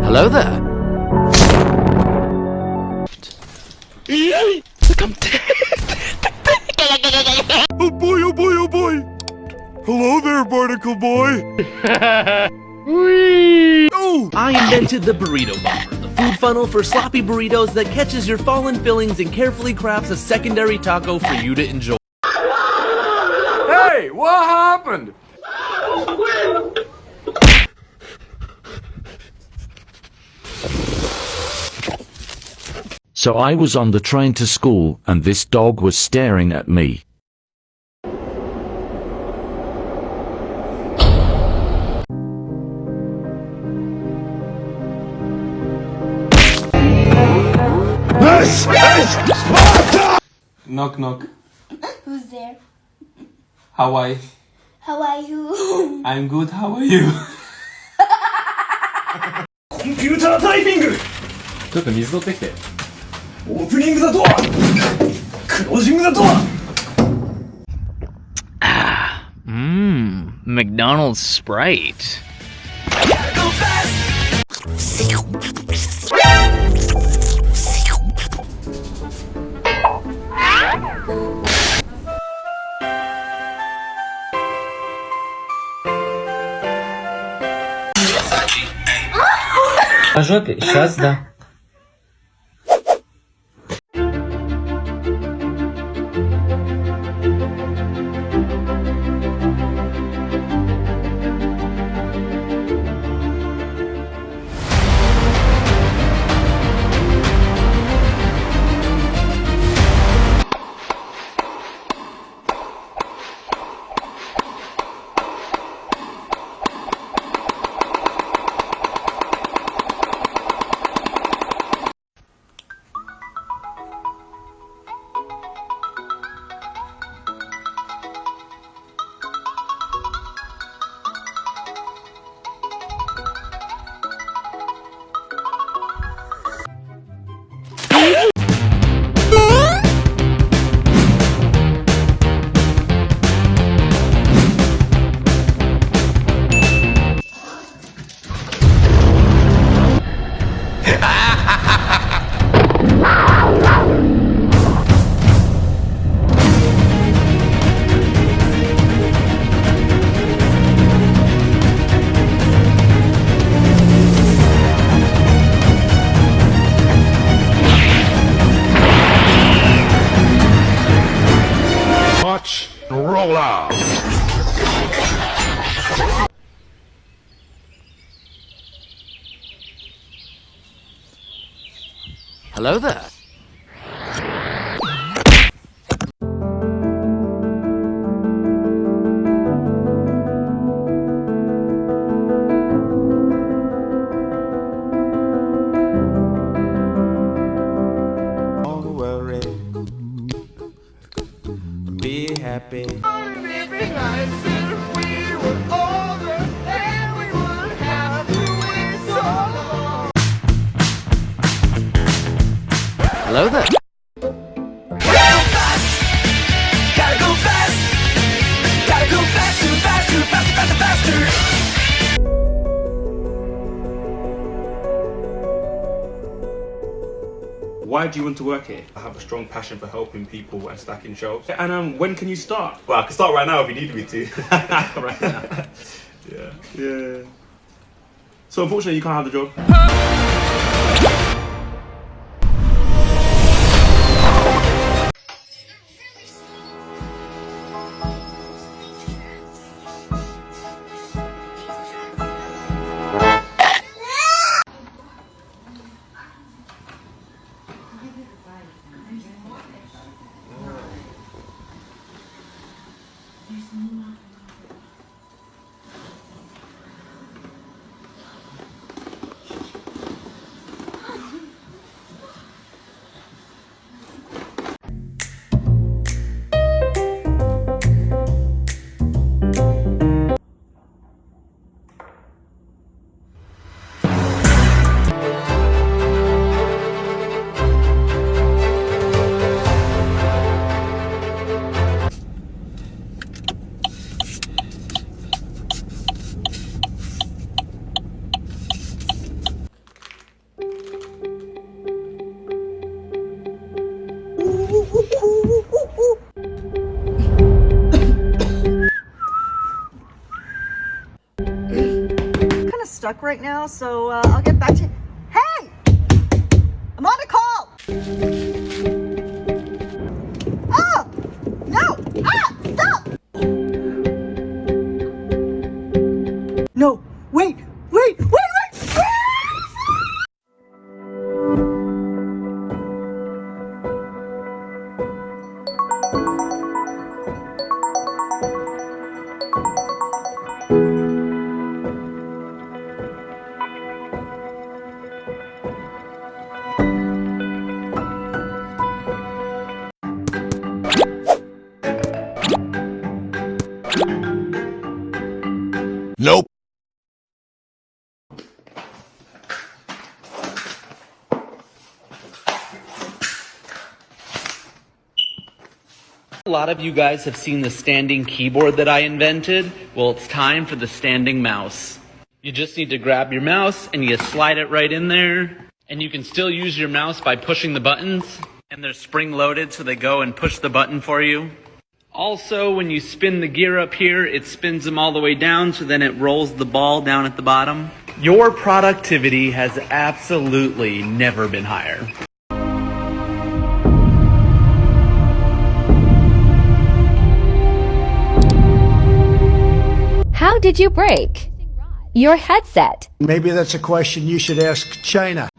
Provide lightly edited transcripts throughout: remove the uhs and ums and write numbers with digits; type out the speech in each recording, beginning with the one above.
Hello there. Look, I'm dead. Oh boy, oh boy, oh boy. Hello there, barnacle boy. Oh! I invented the burrito bomber, the food funnel for sloppy burritos that catches your fallen fillings and carefully crafts a secondary taco for you to enjoy. Hey, what happened? So I was on the train to school, and this dog was staring at me. This is Sparta! Knock knock. Who's there? How are you? How are you? I'm good, how are you? コンピュータータイピング。ちょっと水取ってきて。オープニングだとはクロージングだとは。 McDonald's Sprite. По жопе, сейчас да. Watch and roll out. Hello there. Don't worry, be happy. Hello there. Why do you want to work here? I have a strong passion for helping people and stacking shelves. And when can you start? Well, I can start right now if you need me to. Right now. Yeah. So unfortunately, you can't have the job. stuck right now, so I'll get back to you. Hey! I'm on a call! Oh! No! Ah! Stop! No! Wait! Wait! Wait! Wait! Nope. A lot of you guys have seen the standing keyboard that I invented. Well, it's time for the standing mouse. You just need to grab your mouse and you slide it right in there. And you can still use your mouse by pushing the buttons. And they're spring loaded, so they go and push the button for you. Also, when you spin the gear up here, it spins them all the way down, so then it rolls the ball down at the bottom. Your productivity has absolutely never been higher. How did you break your headset? Maybe that's a question you should ask China.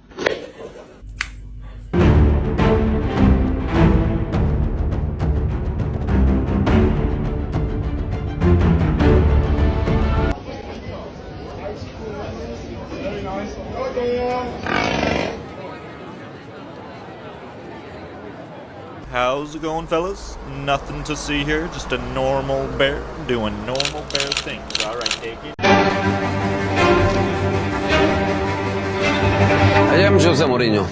How's it going, fellas? Nothing to see here, just a normal bear doing normal bear things. Alright, take it. I am Jose Mourinho.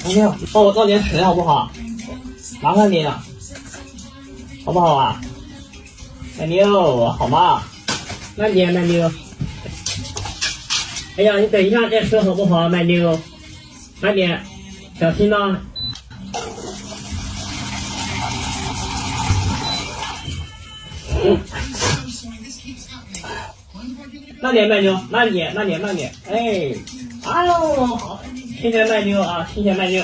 王静，帮我倒点水好不好？麻烦你了，好不好啊？曼妞，好吗？慢点，曼妞。哎呀，你等一下再说好不好，曼妞？慢点，小心呐。慢点，曼妞，慢点，慢点，慢点。哎，哎呦，好。谢谢麦妞啊，谢谢麦妞。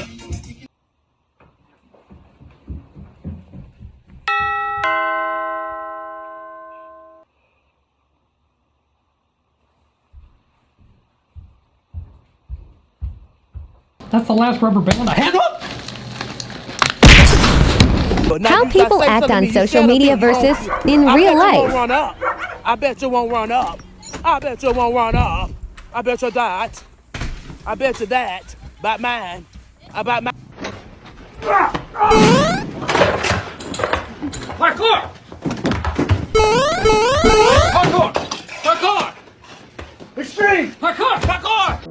That's the last rubber band I had. How people act on social media versus in real life. I bet you won't run up. I bet you won't run up. I bet you that. I bet you that. About mine. About mine. Parkour! Parkour! Parkour! Extreme! Parkour! Parkour!